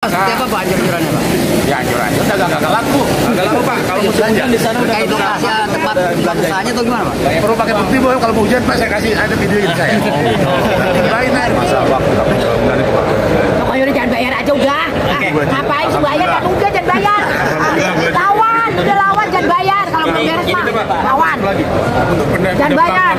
Seperti apa Pak anjur-anjurannya Pak? Ya anjur-anjur agak laku. Agak laku Pak. Kalau musim hujan di sana udah edukasi tempat usahanya atau gimana Pak? Perlu pakai bukti bahwa kalau mau hujan Pak saya kasih ada videoin saya. Lain air masalah waktu tapi bulan itu Pak. Pokoknya jangan bayar aja udah. Ngapain sih bayar kan udah jangan bayar. Udah lawan jangan bayar kalau belum beres mah. Lawan. Jangan bayar.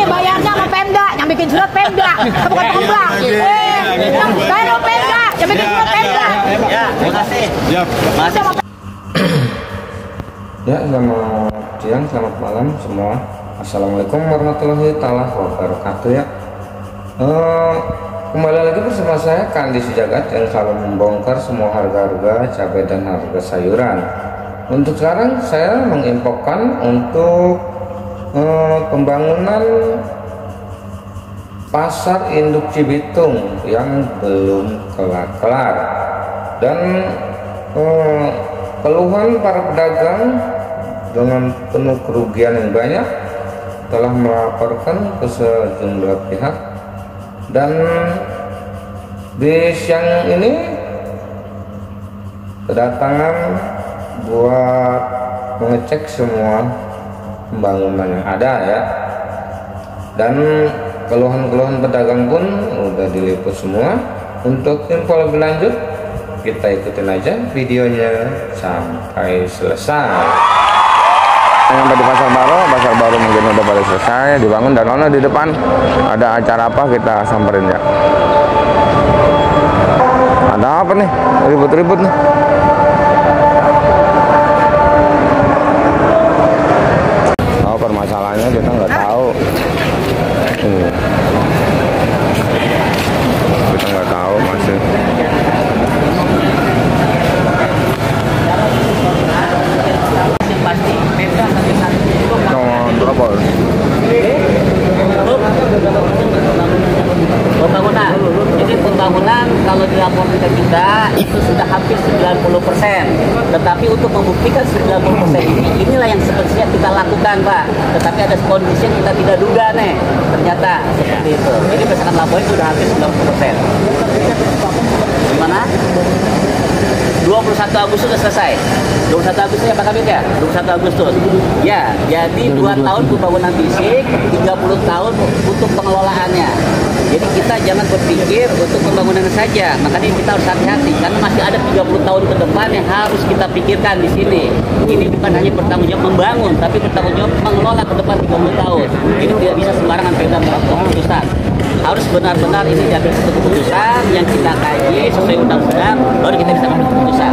Bayarnya sama Pemda, yang bikin surat Pemda, bukan pengembang. Yang bayar Pemda, yang bikin surat Pemda. Ya, terima kasih. Ya, Masih. Ya, selamat siang, selamat malam semua. Assalamualaikum warahmatullahi wabarakatuh ya. Kembali lagi bersama saya Kandi Sujagat yang selalu membongkar semua harga-harga cabai dan harga sayuran. Untuk sekarang saya menginfokan untuk pembangunan pasar induk Cibitung yang belum kelar-kelar dan keluhan para pedagang dengan penuh kerugian yang banyak telah melaporkan ke sejumlah pihak. Dan di siang ini kedatangan buat mengecek semua pembangunan yang ada ya, dan keluhan-keluhan pedagang pun udah diliput semua. Untuk info lebih lanjut kita ikutin aja videonya sampai selesai. Yang di Pasar Baru mungkin udah pada selesai dibangun, dan ono di depan ada acara apa kita samperin ya. Ada apa nih? Ribut-ribut nih. Oh, permasalahannya kita nggak tahu. Kita nggak tahu masih. Pasti Pemda sampai saat ini Berapa? pembangunan. Jadi pembangunan kalau dilaporkan ke kita itu sudah hampir 90%. Tetapi untuk membuktikan 90% inilah yang sebenarnya kita lakukan Pak. Tetapi ada kondisi yang kita tidak duga nih. Ternyata seperti itu. Jadi berdasarkan laporan sudah hampir 90%. Gimana? 21 Agustus sudah selesai. 21 Agustus ya Pak Kabit ya? 21 Agustus. Ya, jadi 2 tahun pembangunan fisik, 30 tahun untuk pengelolaannya. Jadi kita jangan berpikir untuk pembangunan saja. Makanya kita harus hati-hati karena masih ada 30 tahun ke depan yang harus kita pikirkan di sini. Ini bukan hanya bertanggung jawab membangun, tapi bertanggung jawab mengelola ke depan 30 tahun. Ini tidak bisa sembarangan Pemda melakukan keputusan. Harus benar-benar ini diambil satu keputusan yang kita kaji sesuai undang-undang, baru kita bisa ambil keputusan.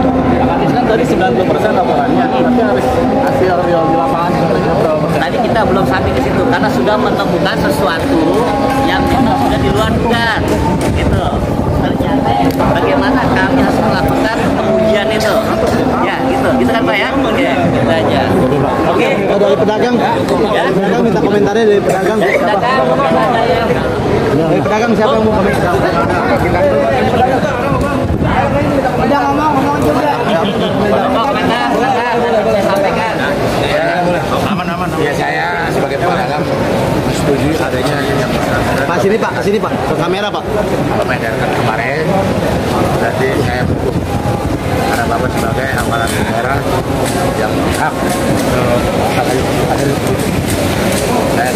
kan tadi 90% laporannya, tapi harus hasil real di lapangan Tadi kita belum sampai ke situ karena sudah menemukan sesuatu yang memang sudah di luar dugaan. Gitu. Ternyata bagaimana kami harus melakukan pengujian itu. Ya, gitu. Gitu kan Pak ya? Oke, gitu aja. Oke. Dari pedagang, pedagang minta komentarnya dari pedagang. Dari pedagang, Dari pedagang siapa yang mau komentar? Udah ngomong juga. komentar, saya sampaikan. aman. Ya saya sebagai pedagang setuju adanya yang Pak sini Pak, ke kamera Pak. mengedarkan kemarin. Berarti saya butuh karena Bapak sebagai aparat negara yang hak saya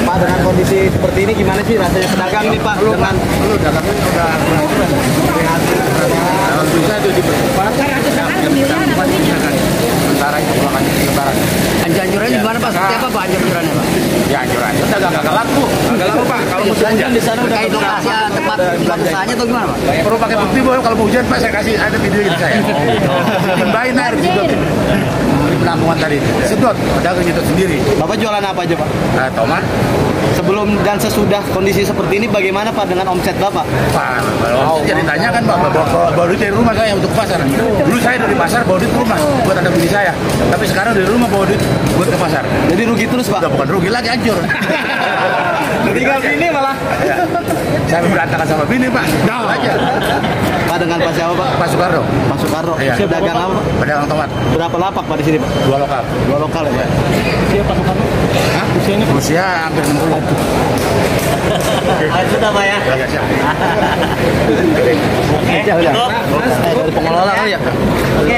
Pak, dengan kondisi seperti ini gimana sih rasanya pedagang nih Pak? Dengan dagangnya udah prihatin. Kalau bisa itu dipercepat. Sementara itu makanya lebaran. Anjur-anjurannya gimana Pak? Seperti apa Pak anjur-anjurannya Pak? Ya anjur-anjur agak laku. Agak laku Pak. Kalau musim hujan di sana udah Edukasi tempat usahanya atau gimana Pak? perlu pakai bukti bahwa kalau mau hujan Pak saya kasih ada videoin saya. Timbahin air di penampungan tadi. Sedot pedagang itu sendiri. Bapak jualan apa aja Pak? Tomat. Sebelum dan sesudah kondisi seperti ini bagaimana Pak dengan omset Bapak? Pak, jadi tanya kan Pak, bawa duit dari rumah saya untuk ke pasar. Dulu saya dari pasar bawa duit ke rumah buat ada bini saya. Tapi sekarang dari rumah bawa duit buat ke pasar. Jadi rugi terus Pak? Udah bukan rugi lagi, hancur. Tinggal bini malah. Ya. Saya berantakan sama bini Pak. Tahu aja. Pak dengan Pak siapa Pak? Pak Soekarno. Pak Soekarno. Iya. Pedagang apa Pak? Pedagang tomat. Berapa lapak Pak di sini sini Pak? Dua lokal. Dua lokal ya. Usia Pak Soekarno? Hah? Usia hampir 60. Sudah Pak ya? Ya, siap. Oke, udah. cukup. Dari pengelola kali ya? Oke.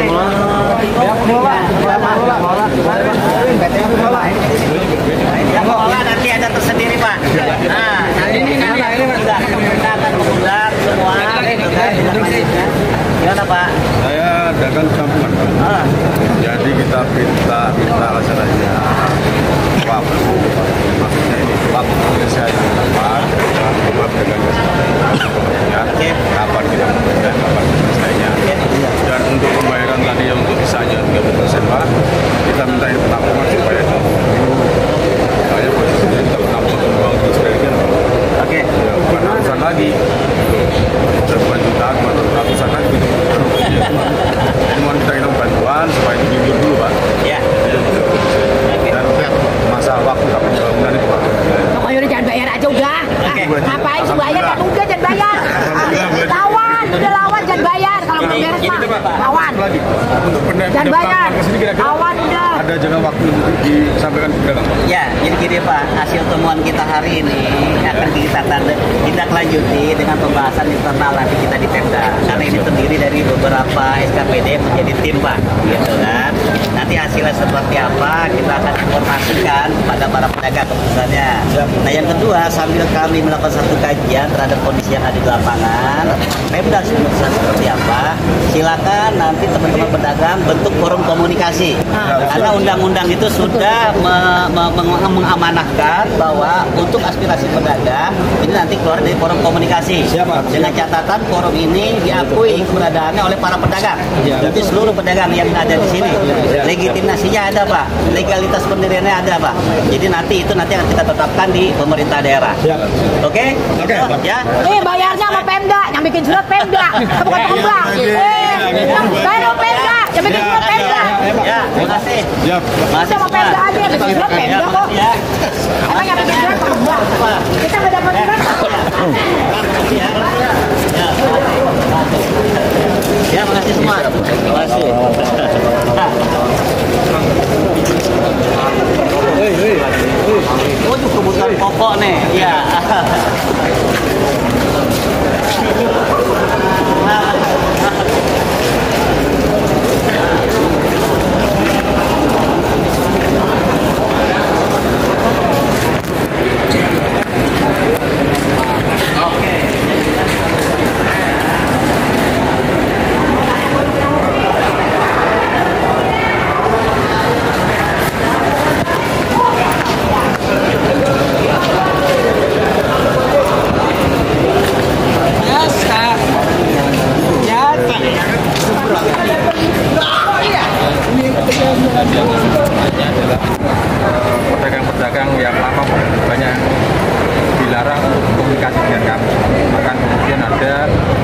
Yang pengelola nanti ada tersendiri Pak. Nah, ini udah kita akan mengundang semua. Gimana Pak? Saya dagang campuran, Pak. Jadi kita minta alasannya waktu, maksudnya ini waktu Indonesia itu kapan, rumah dagang ya, kapan kita membayar, kapan selesainya. Dan untuk pembayaran tadi yang untuk bisanya 30% Pak, kita minta ini penampungan supaya saya posisinya kita menampung uang itu sebagian. Oke. Ya, bukan ratusan lagi. Bukan jutaan, bukan ratusan lagi. Cuma kita ingin bantuan supaya dijujur dulu Pak. Ya. Dan masa waktu sampai bangunan itu Pak. Pokoknya jangan bayar aja udah. Ngapain sih bayar kan udah jangan bayar. Lawan, udah lawan jangan bayar. Kalau belum beres mah lawan. Lagi untuk Jangan bayar. kesini kira-kira Lawan udah. ada jangka waktu untuk disampaikan ke pedagang Pak. Ya, jadi gini Pak, hasil temuan kita hari ini akan kita lanjuti dengan pembahasan internal nanti kita di Pemda. Karena ini terdiri dari beberapa SKPD menjadi tim Pak, gitu kan. Nanti hasilnya seperti apa kita akan informasikan kepada para pedagang keputusannya. Nah yang kedua, sambil kami melakukan satu kajian terhadap kondisi yang ada di lapangan, Pemda keputusan seperti apa, silakan nanti teman-teman pedagang bentuk forum komunikasi. Karena undang-undang itu sudah mengamanahkan bahwa untuk aspirasi pedagang ini nanti keluar dari forum komunikasi. Dengan catatan forum ini diakui keberadaannya oleh para pedagang. Jadi seluruh pedagang yang ada di sini. Legitimasinya ada Pak, legalitas pendiriannya ada Pak. Jadi nanti akan kita tetapkan di pemerintah daerah. Oke? Ya. Bayarnya sama Pemda, yang bikin surat Pemda, bukan pengembang. Yang bayar Pemda, yang bikin surat Pemda. Ya, terima kasih. Masih Sama Pemda aja yang bikin surat Pemda kok. Ya. Emang yang bikin surat pengembang. Kita nggak dapat surat. Ya, makasih semua. Terima kasih. Oh, itu kebutuhan pokok nih. Ya. Pedagang-pedagang yang lama banyak dilarang untuk komunikasi dengan kami. Bahkan kemudian ada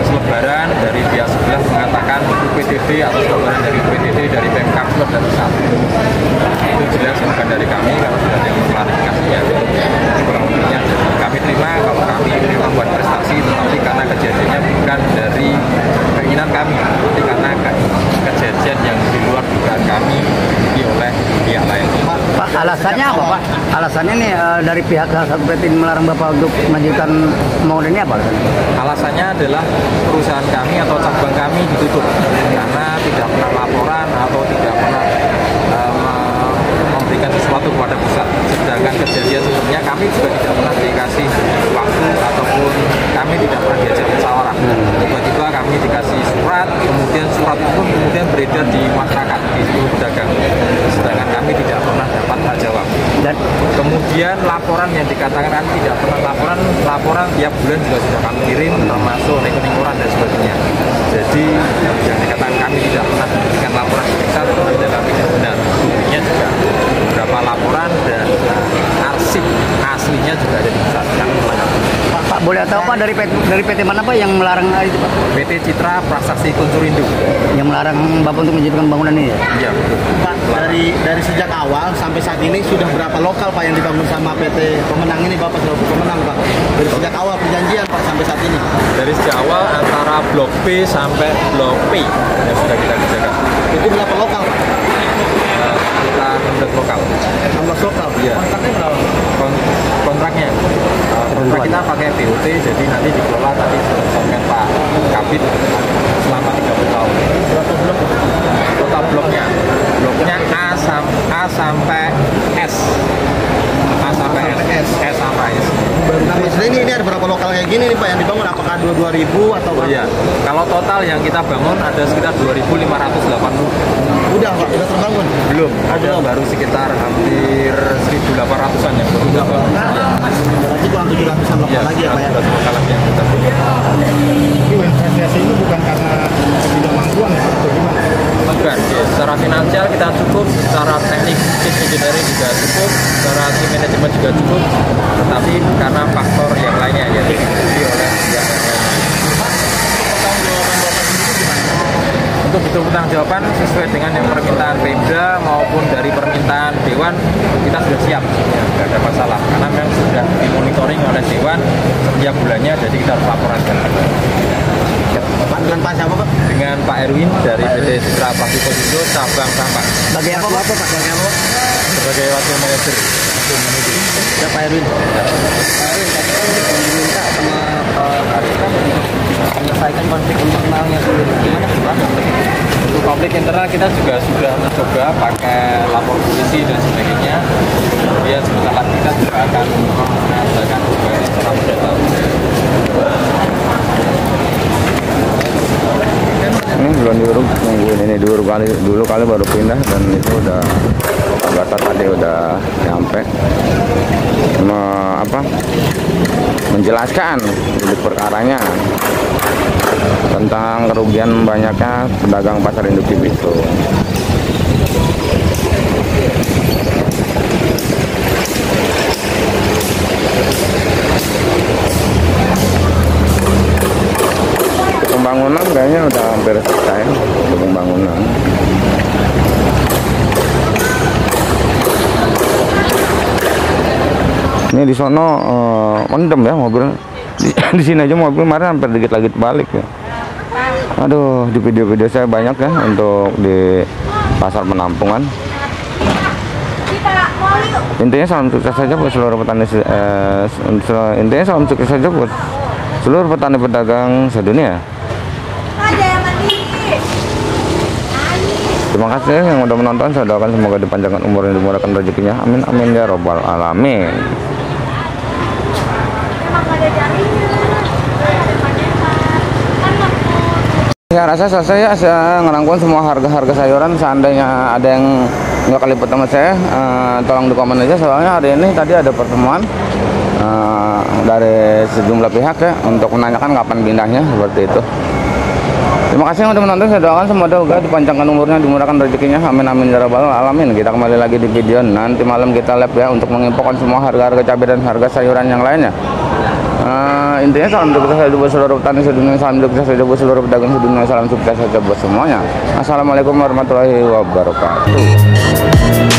selebaran dari pihak sebelah mengatakan itu PTT atau selebaran dari PTT dari Pemkab dan satu. Itu jelas bukan dari kami kalau sudah ada yang klarifikasinya. Kurang lebihnya kami terima kalau kami membuat prestasi, tetapi karena kejadiannya bukan dari keinginan kami, tapi karena kejadian yang di luar dugaan kami oleh pihak lain. Pak, alasannya apa Pak? Alasannya nih dari pihak Satpol PP melarang Bapak untuk mengajukan pembangunan ini apa? Alasannya adalah perusahaan kami atau cabang kami ditutup karena tidak pernah laporan atau tidak pernah memberikan sesuatu kepada pusat. Sedangkan kejadian sebelumnya kami juga tidak pernah dikasih waktu ataupun kami tidak pernah diajak musyawarah. Tiba-tiba kami dikasih surat, kemudian surat itu pun kemudian beredar di masyarakat, di seluruh pedagang. Sedangkan kami tidak pernah dapat hak jawab. Dan kemudian laporan yang dikatakan kami tidak pernah laporan tiap bulan juga sudah kami kirim, termasuk rekening koran dan sebagainya. Jadi yang dikatakan kami tidak pernah memberikan laporan ke pusat itu adalah tidak benar. Buktinya juga beberapa laporan dan arsip aslinya juga ada di pusat. Kami melanggar. Pak, boleh tahu Pak dari PT mana Pak yang melarang itu Pak? PT Citra Prasaksi Kuncurindo Yang melarang Bapak untuk menjadikan bangunan ini ya? Iya, betul. Pak, dari sejak awal sampai saat ini sudah berapa lokal Pak yang dibangun sama PT pemenang ini Bapak selaku pemenang Pak? Dari sejak awal perjanjian Pak sampai saat ini? Dari sejak awal antara Blok B sampai Blok P yang sudah kita kerjakan. Itu berapa lokal Pak? 16 lokal. 16 lokal. Iya. Kontraknya berapa? Kontraknya kontrak kita pakai BOT, jadi nanti dikelola tadi disampaikan Pak Kabit selama 30 tahun. Berapa blok? Total bloknya A sampai S. A sampai S. S sampai S. Nah, maksudnya ini ada berapa lokal kayak gini nih Pak yang dibangun? Apakah 22.000 atau Oh iya, kalau total yang kita bangun ada sekitar 2.580. Udah Pak, udah terbangun? Belum, ada baru sekitar hampir 1.800-an yang baru kita bangun. Berarti kurang 700-an lokal lagi ya Pak ya? 700 lokal lagi yang kita bangun. Tapi investasi ini bukan karena ketidakmampuan ya, atau gimana? Bukan, secara finansial kita cukup, secara teknik tim engineering juga cukup, secara tim manajemen juga cukup, tetapi karena faktor yang lainnya ya diikuti oleh pihak yang lainnya. Untuk bentuk pertanggungjawaban sesuai dengan yang permintaan Pemda maupun dari permintaan Dewan, kita sudah siap, ya, tidak ada masalah karena memang sudah dimonitoring oleh Dewan setiap bulannya, jadi kita harus laporankan. Pak, dengan Pak siapa Pak? Dengan Pak Erwin dari PT Citra Bakti Kosindo cabang Sampang. Sebagai apa Pak? Sebagai apa? Sebagai wakil manajer. Ya Pak Erwin. Pak Erwin, tadi diminta sama Arifan menyelesaikan konflik internal yang sulit. Gimana sih Pak? Untuk konflik internal kita juga sudah mencoba pakai lapor polisi dan sebagainya. Kemudian sebentar lagi kita juga akan menyelesaikan berbagai secara mendalam. Ini belum diuruk, nungguin ini dulu kali baru pindah, dan itu udah Agatha tadi udah nyampe menjelaskan duduk perkaranya tentang kerugian banyaknya pedagang pasar induk Cibitung. Pembangunan kayaknya udah hampir selesai untuk pembangunan. Ini di sono mendem ya mobil. Di sini aja mobil kemarin hampir dikit lagi balik ya. Aduh, di video-video saya banyak ya untuk di pasar penampungan. Intinya salam sukses saja buat seluruh petani. Intinya salam sukses saja buat seluruh petani pedagang sedunia. Terima kasih yang udah menonton. Saya doakan semoga dipanjangkan umur dan dimurahkan rezekinya. Amin amin ya robbal alamin. Saya rasa saya ngerangkum semua harga-harga sayuran. Seandainya ada yang nggak keliput sama saya, tolong di komen aja. Soalnya hari ini tadi ada pertemuan dari sejumlah pihak ya untuk menanyakan kapan pindahnya, seperti itu. Terima kasih yang sudah menonton. Saya doakan semoga dipanjangkan umurnya, dimurahkan rezekinya. Amin amin ya rabbal alamin. Kita kembali lagi di video nanti malam, kita live ya untuk menginfokan semua harga-harga cabai dan harga sayuran yang lainnya. Intinya salam sukses saja buat seluruh petani sedunia, salam sukses saja buat seluruh pedagang sedunia, salam sukses saja buat semuanya. Assalamualaikum warahmatullahi wabarakatuh.